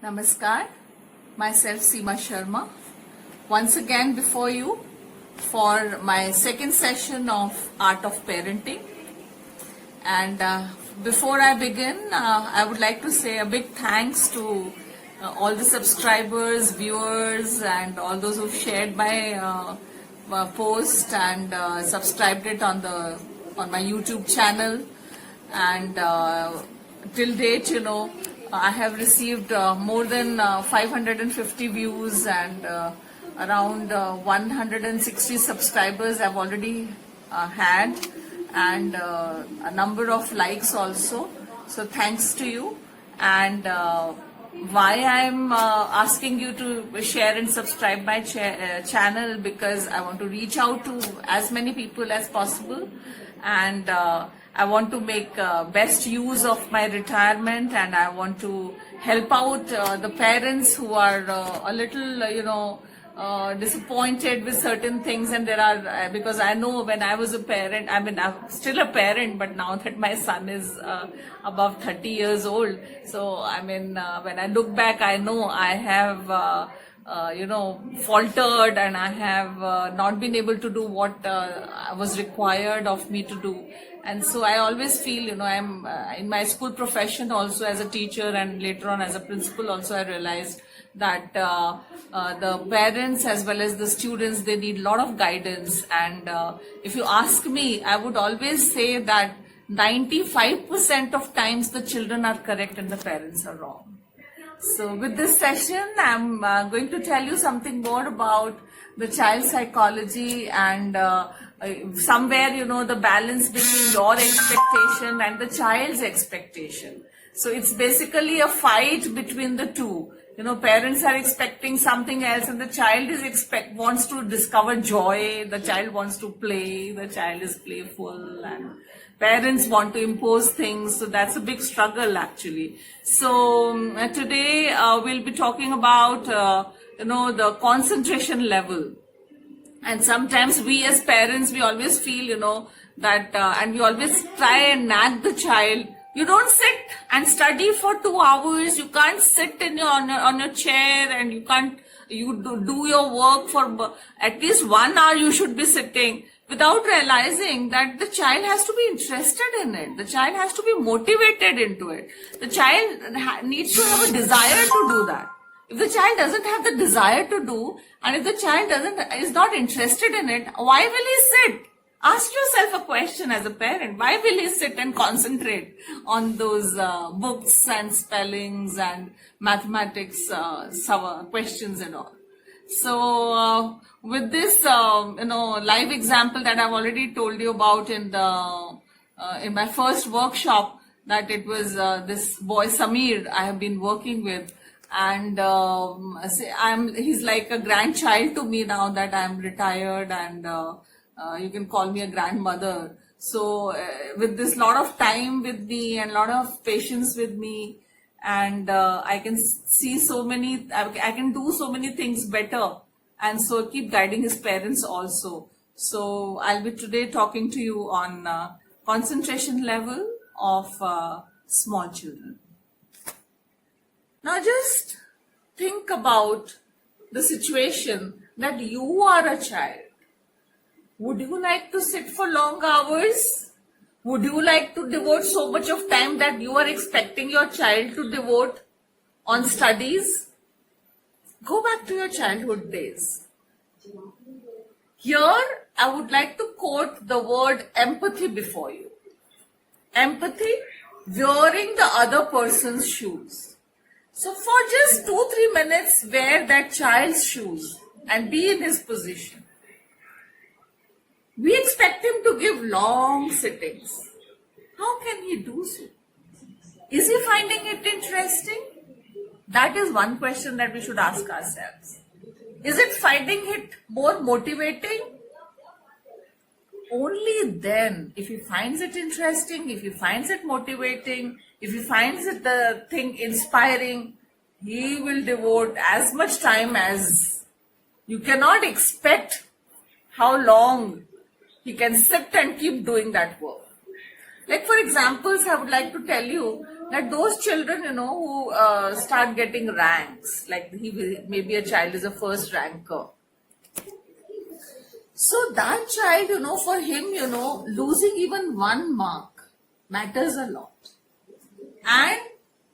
Namaskar, myself Seema Sharma, once again before you for my second session of Art of Parenting. And before I begin, I would like to say a big thanks to all the subscribers, viewers, and all those who've shared my post and subscribed it on my YouTube channel. And till date, I have received more than 550 views and around 160 subscribers I've already had, and a number of likes also. So thanks to you. And why I'm asking you to share and subscribe my channel, because I want to reach out to as many people as possible, and I want to make best use of my retirement, and I want to help out the parents who are a little, disappointed with certain things. And there are, because I know when I was a parent, I'm still a parent, but now that my son is above 30 years old, so when I look back, I know I have faltered, and I have not been able to do what was required of me to do. And so I always feel, I'm in my school profession also as a teacher, and later on as a principal also, I realized that the parents as well as the students, they need a lot of guidance. And if you ask me, I would always say that 95% of times the children are correct and the parents are wrong. So with this session, I'm going to tell you something more about the child psychology, and somewhere, the balance between your expectation and the child's expectation. So it's basically a fight between the two. Parents are expecting something else, and the child wants to discover joy, the child wants to play, the child is playful, and parents want to impose things. So that's a big struggle actually. So today we'll be talking about the concentration level. And sometimes we as parents, we always feel that and we always try and nag the child. You don't sit and study for 2 hours. You can't sit on your chair, and you do your work for at least 1 hour. You should be sitting, without realizing that the child has to be interested in it. The child has to be motivated into it. The child needs to have a desire to do that. If the child doesn't have the desire to do, and if the child is not interested in it, why will he sit? Ask yourself a question as a parent. Why will he sit and concentrate on those books and spellings and mathematics questions and all? So with this live example that I've already told you about in my first workshop, that it was this boy Samir I have been working with, and he's like a grandchild to me now that I'm retired, and you can call me a grandmother. So with this lot of time with me and lot of patience with me, and I can see I can do so many things better, and so keep guiding his parents also. So I'll be today talking to you on concentration level of small children. Now just think about the situation that you are a child. Would you like to sit for long hours? Would you like to devote so much of time that you are expecting your child to devote on studies? Go back to your childhood days. Here, I would like to quote the word empathy before you. Empathy, wearing the other person's shoes. So for just 2-3 minutes, wear that child's shoes and be in his position. We expect him to give long sittings. How can he do so? Is he finding it interesting? That is one question that we should ask ourselves. Is it finding it more motivating? Only then, if he finds it interesting, if he finds it motivating, if he finds it the thing inspiring, he will devote as much time as you cannot expect how long he can sit and keep doing that work. Like for examples, I would like to tell you that those children, who start getting ranks, like maybe a child is a first ranker. So that child, for him, losing even 1 mark matters a lot. And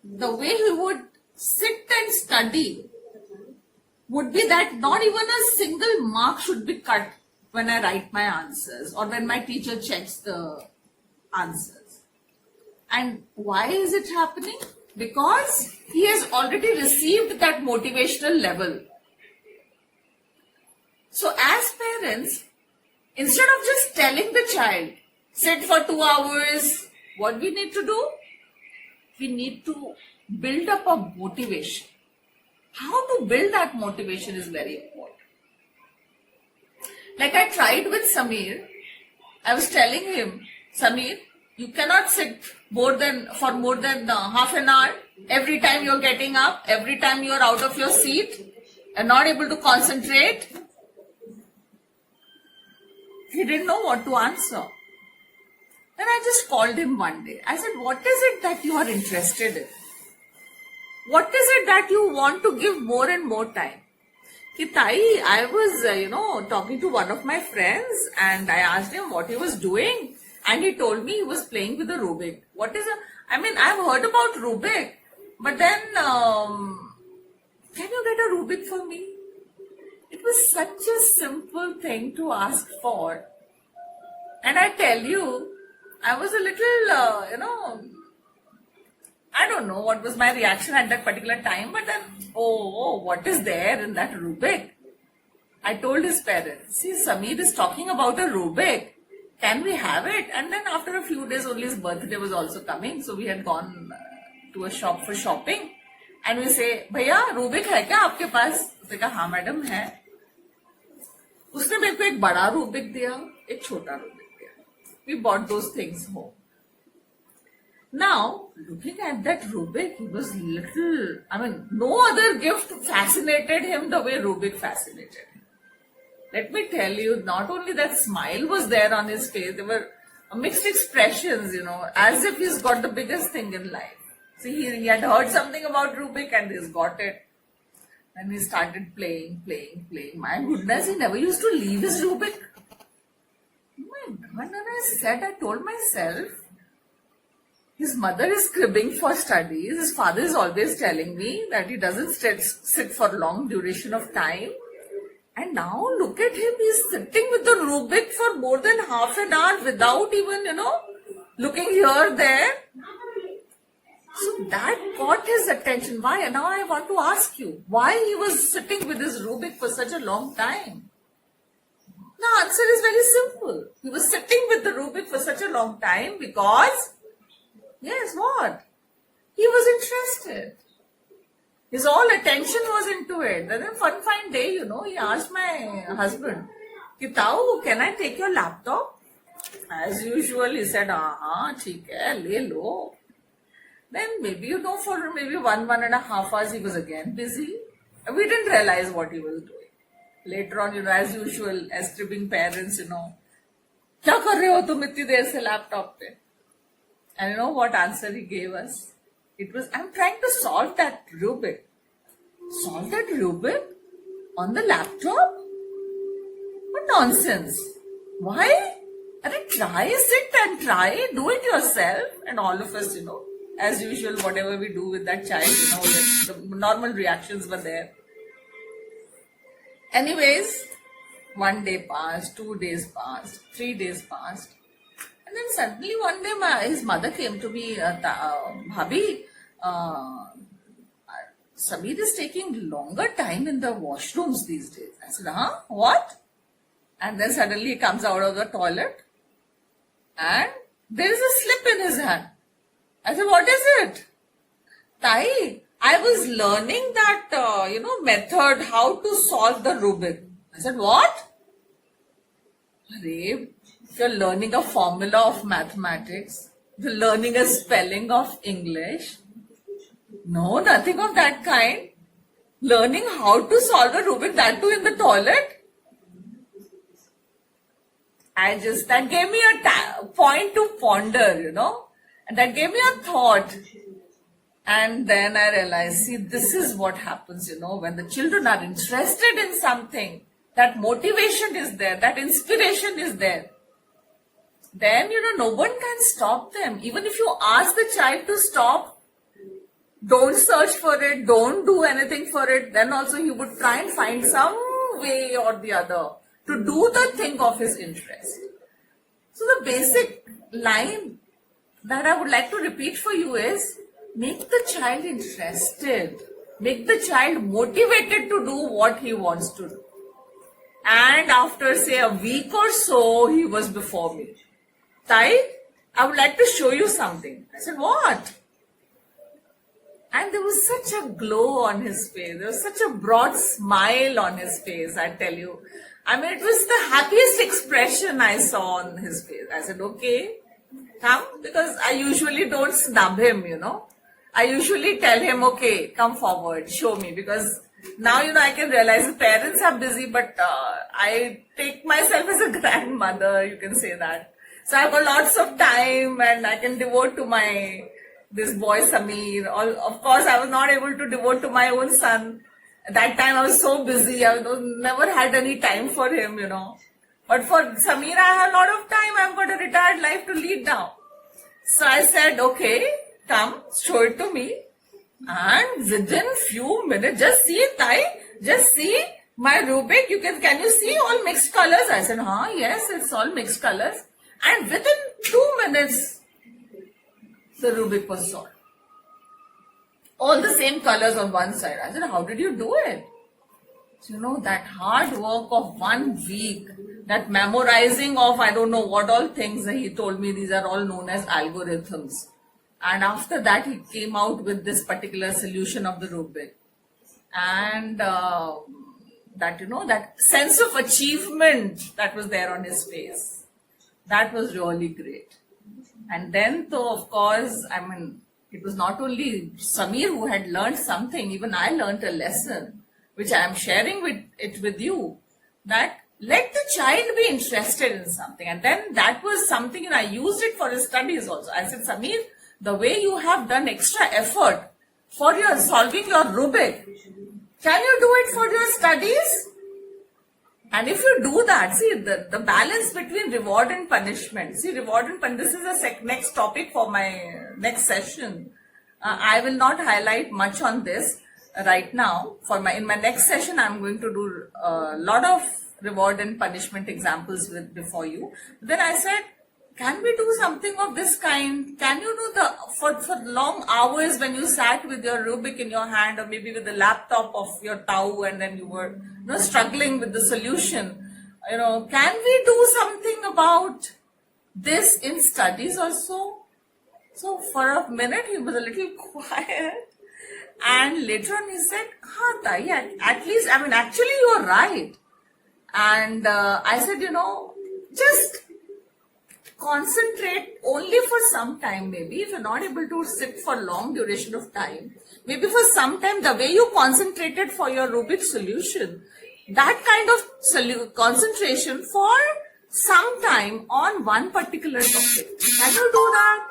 the way he would sit and study would be that not even a single mark should be cut when I write my answers or when my teacher checks the answers. And why is it happening? Because he has already received that motivational level. So as parents, instead of just telling the child, sit for 2 hours, what we need to do? We need to build up a motivation. How to build that motivation is very important. Like I tried with Samir, I was telling him, Samir, you cannot sit for more than half an hour every time you're getting up, every time you're out of your seat and not able to concentrate. He didn't know what to answer. Then I just called him one day. I said, what is it that you are interested in? What is it that you want to give more and more time? Kitai, I was, talking to one of my friends and I asked him what he was doing. And he told me he was playing with a Rubik. I've heard about Rubik. But then, can you get a Rubik for me? It was such a simple thing to ask for. And I tell you, I was a little, I don't know what was my reaction at that particular time. But then, what is there in that Rubik? I told his parents, see, Samir is talking about a Rubik. Can we have it? And then after a few days, only his birthday was also coming. So we had gone to a shop for shopping. And we say, भैया Rubik है क्या आपके पास? उसने कहा हाँ madam है. उसने मेरे को एक बड़ा रूबिक दिया, एक छोटा रूबिक दिया. We bought those things home. Now, looking at that Rubik, he was no other gift fascinated him the way Rubik fascinated him. Let me tell you, not only that smile was there on his face, there were mixed expressions, as if he's got the biggest thing in life. See, he had heard something about Rubik and he's got it. And he started playing. My goodness, he never used to leave his Rubik. Oh my God, and I told myself, his mother is cribbing for studies. His father is always telling me that he doesn't sit for long duration of time. And now look at him, he's sitting with the Rubik for more than half an hour without even, looking here, there. So that caught his attention. Why? And now I want to ask you, why he was sitting with his Rubik for such a long time? The answer is very simple. He was sitting with the Rubik for such a long time because, yes, what? He was interested. His all attention was into it. Then one fine day, he asked my husband, Kitao, can I take your laptop? As usual, he said, theek hai, le lo. Then maybe, for maybe 1.5 hours, he was again busy. We didn't realize what he was doing. Later on, as usual, as cribbing parents, kya kar rahe ho tum itni der se laptop pe? And you know what answer he gave us? It was, I'm trying to solve that Rubik. Solve that Rubik? On the laptop? What nonsense. Why? Try, sit and try, do it yourself. And all of us, as usual, whatever we do with that child, the normal reactions were there. Anyways, 1 day passed, 2 days passed, 3 days passed. And then suddenly one day his mother came to me, Bhabhi, Samir is taking longer time in the washrooms these days. I said, what? And then suddenly he comes out of the toilet and there is a slip in his hand. I said, what is it? Tai, I was learning that, method, how to solve the Rubik. I said, what? If you're learning a formula of mathematics, you're learning a spelling of English. No, nothing of that kind. Learning how to solve a Rubik, that too in the toilet. That gave me a point to ponder, and that gave me a thought. And then I realized, see, this is what happens, when the children are interested in something, that motivation is there, that inspiration is there. Then, no one can stop them. Even if you ask the child to stop, don't search for it, don't do anything for it, then also he would try and find some way or the other to do the thing of his interest. So the basic line that I would like to repeat for you is, make the child interested. Make the child motivated to do what he wants to do. And after, say, a week or so, he was before me. Tai, I would like to show you something. I said, what? And there was such a glow on his face. There was such a broad smile on his face, I tell you. I mean, it was the happiest expression I saw on his face. I said, okay, come, because I usually don't snub him, I usually tell him, okay, come forward, show me, because now, I can realize the parents are busy, but I take myself as a grandmother, you can say that. So I've got lots of time and I can devote to this boy Samir. Of course, I was not able to devote to my own son. At that time, I was so busy. I never had any time for him, But for Samir, I have a lot of time. I've got a retired life to lead now. So I said, okay, come, show it to me. And within few minutes, just see it, Tai. Just see my Rubik. Can you see all mixed colors? I said, yes, it's all mixed colors. And within 2 minutes, the Rubik was solved. All the same colors on one side. I said, how did you do it? So, that hard work of 1 week, that memorizing of I don't know what all things, he told me these are all known as algorithms. And after that, he came out with this particular solution of the Rubik. And that sense of achievement that was there on his face, that was really great. And then, though, of course, it was not only Samir who had learned something, even I learned a lesson, which I am sharing with you, that let the child be interested in something. And then that was something, I used it for his studies also. I said, Samir, the way you have done extra effort for solving your Rubik, can you do it for your studies? And if you do that, see the balance between reward and punishment. See, reward and punishment, this is the next topic for my next session. I will not highlight much on this right now. In my next session, I'm going to do a lot of reward and punishment examples before you. Then I said, can we do something of this kind? Can you do for long hours when you sat with your Rubik in your hand, or maybe with the laptop of your Tau, and then you were struggling with the solution? Can we do something about this in studies also? So for a minute he was a little quiet, and later on he said, Tai, at least, actually you're right. And I said, just concentrate only for some time, maybe if you're not able to sit for long duration of time, maybe for some time, the way you concentrated for your Rubik solution, that kind of concentration for some time on one particular topic. Can you do that?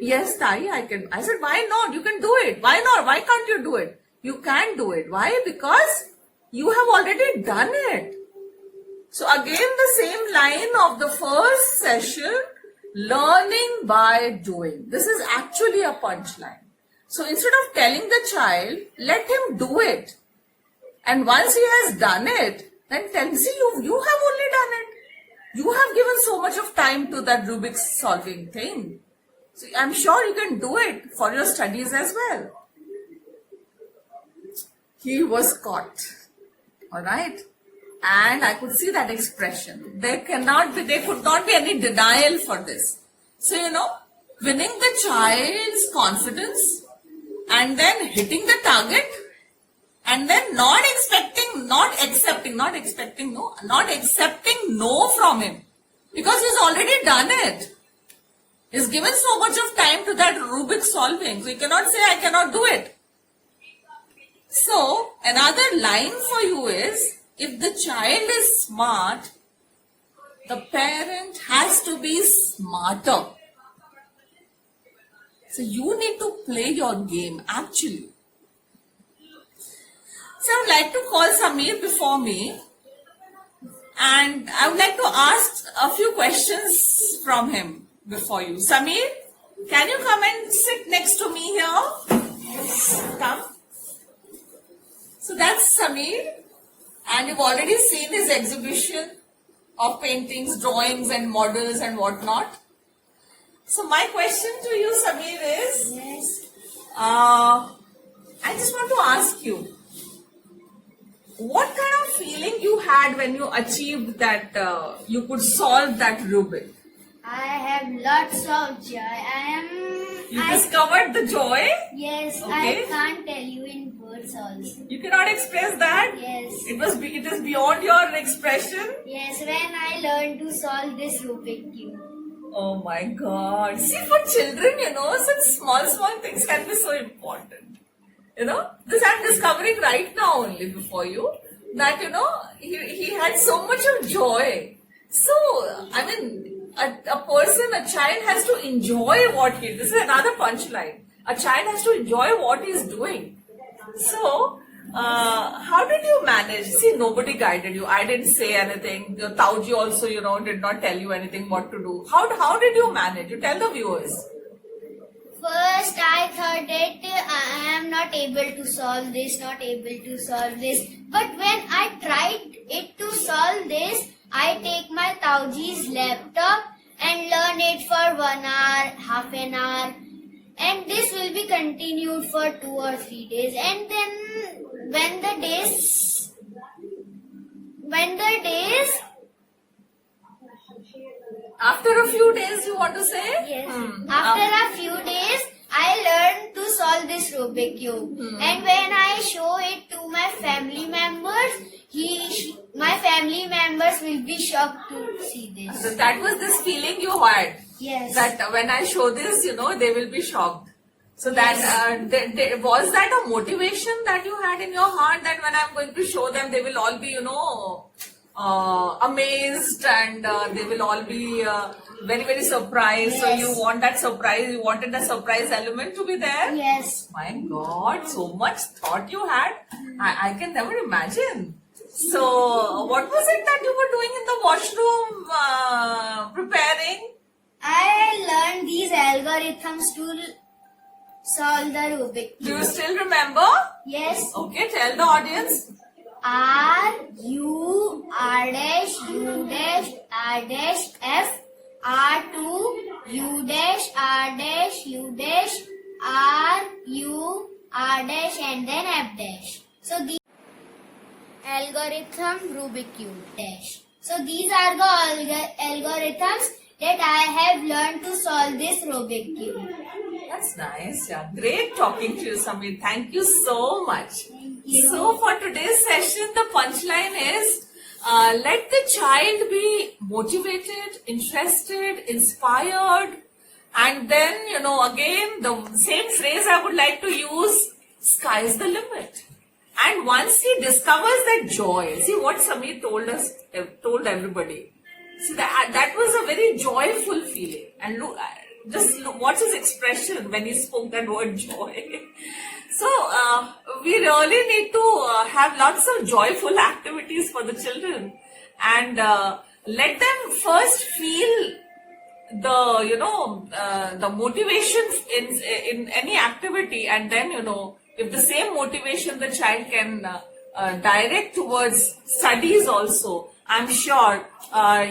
Yes, Tai, I can. I said, why not? You can do it. Why not? Why can't you do it? You can do it. Why? Because you have already done it. So again, the same line of the first session, learning by doing. This is actually a punchline. So instead of telling the child, let him do it. And once he has done it, then tell him, see, you have only done it. You have given so much of time to that Rubik's solving thing. So I'm sure you can do it for your studies as well. He was caught. Alright? And I could see that expression. There could not be any denial for this. So, winning the child's confidence and then hitting the target and then not accepting no from him, because he's already done it. He's given so much of time to that Rubik solving. So you cannot say, I cannot do it. So another line for you is, if the child is smart, the parent has to be smarter. So you need to play your game actually. So I would like to call Samir before me, and I would like to ask a few questions from him before you. Samir, can you come and sit next to me here? Come. So that's Samir, and you've already seen his exhibition of paintings, drawings, and models and whatnot. So my question to you, Samir, is, Yes. I just want to ask you, what kind of feeling you had when you achieved that you could solve that Rubik? I have lots of joy. You discovered the joy? Yes, Okay. I can't tell you in words also. You cannot express that? Yes. It is beyond your expression? Yes, when I learned to solve this Rubik Cube. Oh my God. See, for children, such small things can be so important. This I'm discovering right now only before you, that, he had so much of joy. So, I mean, a child has to enjoy this is another punchline. A child has to enjoy what he's doing. So, how did you manage? See, nobody guided you. I didn't say anything. Your Tauji also, did not tell you anything what to do. How did you manage? You tell the viewers. First, I thought that I am not able to solve this, not able to solve this. But when I tried it to solve this, I take my Tauji's laptop and learn it for 1 hour, half an hour. And this will be continued for 2 or 3 days. And then when the days, After a few days, you want to say? yes, after a few days, I learned to solve this Rubik Cube. And when I show it to my family members, my family members will be shocked to see this. So that was this feeling you had. Yes. That when I show this, they will be shocked. So that was that a motivation that you had in your heart, that when I'm going to show them, they will all be, amazed, and they will all be very, very surprised. So Yes. you want that surprise, you wanted the surprise element to be there? Yes. My God, so much thought you had. I can never imagine. So, what was it that you were doing in the washroom preparing? I learned these algorithms to solve the Rubik Do you Cube. still remember? Yes. Okay, tell the audience. R U R dash U dash R dash F R2 U dash R dash U dash R U R dash and then F dash. So the algorithm Rubik Cube dash. So these are the algorithms that I have learned to solve this Rubik Cube. That's nice. Yeah, great talking to you, Samir. Thank you so much. Thank you. So for today's session, the punchline is, let the child be motivated, interested, inspired, and then, again, the same phrase I would like to use, sky's the limit. And once he discovers that joy, see what Samir told everybody. See, that was a very joyful feeling. And look, watch his expression when he spoke that word joy. So, we really need to have lots of joyful activities for the children, and let them first feel the motivation in any activity, and then, if the same motivation the child can direct towards studies also, I'm sure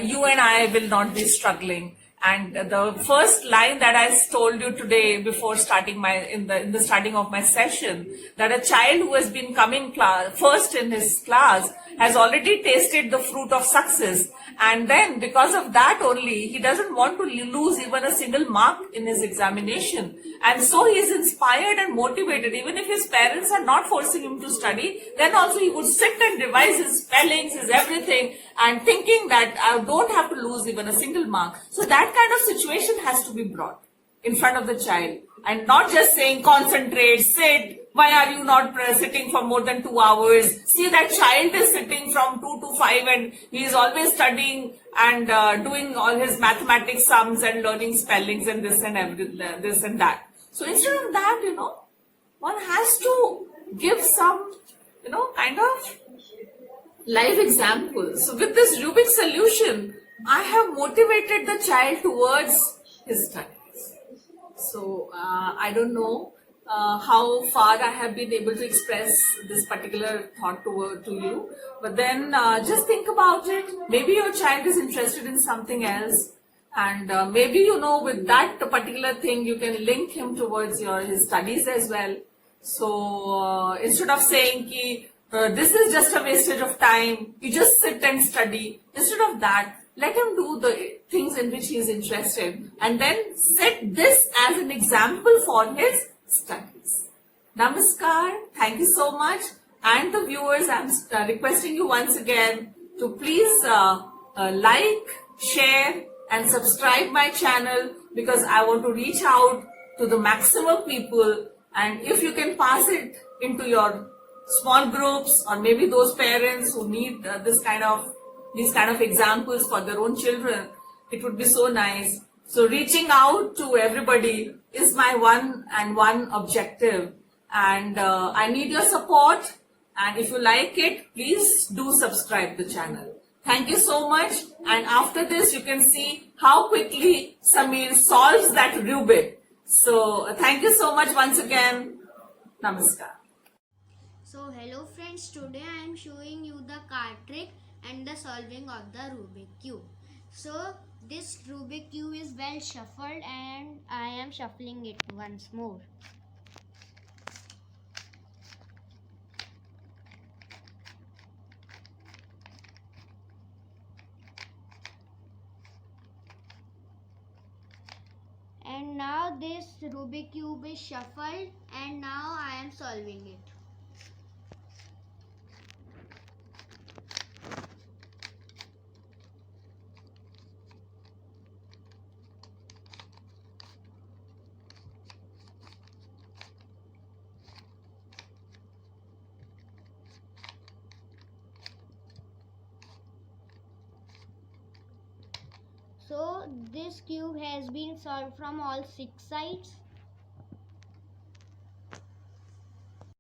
you and I will not be struggling. And the first line that I told you today before starting in the starting of my session, that a child who has been coming first in his class has already tasted the fruit of success, and then because of that only, he doesn't want to lose even a single mark in his examination, and so he is inspired and motivated. Even if his parents are not forcing him to study, then also he would sit and revise his spellings, his everything, and thinking that I don't have to lose even a single mark. So that kind of situation has to be brought in front of the child, and not just saying concentrate, sit. Why are you not sitting for more than 2 hours? See, that child is sitting from 2 to 5 and he is always studying and doing all his mathematics sums and learning spellings and this and that. So instead of that, one has to give some, kind of live examples. So with this Rubik's solution, I have motivated the child towards his studies. So I don't know how far I have been able to express this particular thought to you, but then just think about it. Maybe your child is interested in something else, and maybe with that particular thing you can link him towards his studies as well. So instead of saying ki this is just a wastage of time, you just sit and study. Instead of that, let him do the things in which he is interested, and then set this as an example for his studies. Namaskar. Thank you so much. And the viewers, I'm requesting you once again to please like, share and subscribe my channel, because I want to reach out to the maximum people. And if you can pass it into your small groups, or maybe those parents who need these kind of examples for their own children, it would be so nice. So reaching out to everybody is my one objective, and I need your support. And if you like it, please do subscribe the channel. Thank you so much. And after this, you can see how quickly Samir solves that Rubik. So thank you so much once again. Namaskar. So hello friends, today I am showing you the card trick and the solving of the Rubik cube. So this Rubik cube is well shuffled and I am shuffling it once more. And now this Rubik cube is shuffled and now I am solving it. So this cube has been solved from all 6 sides.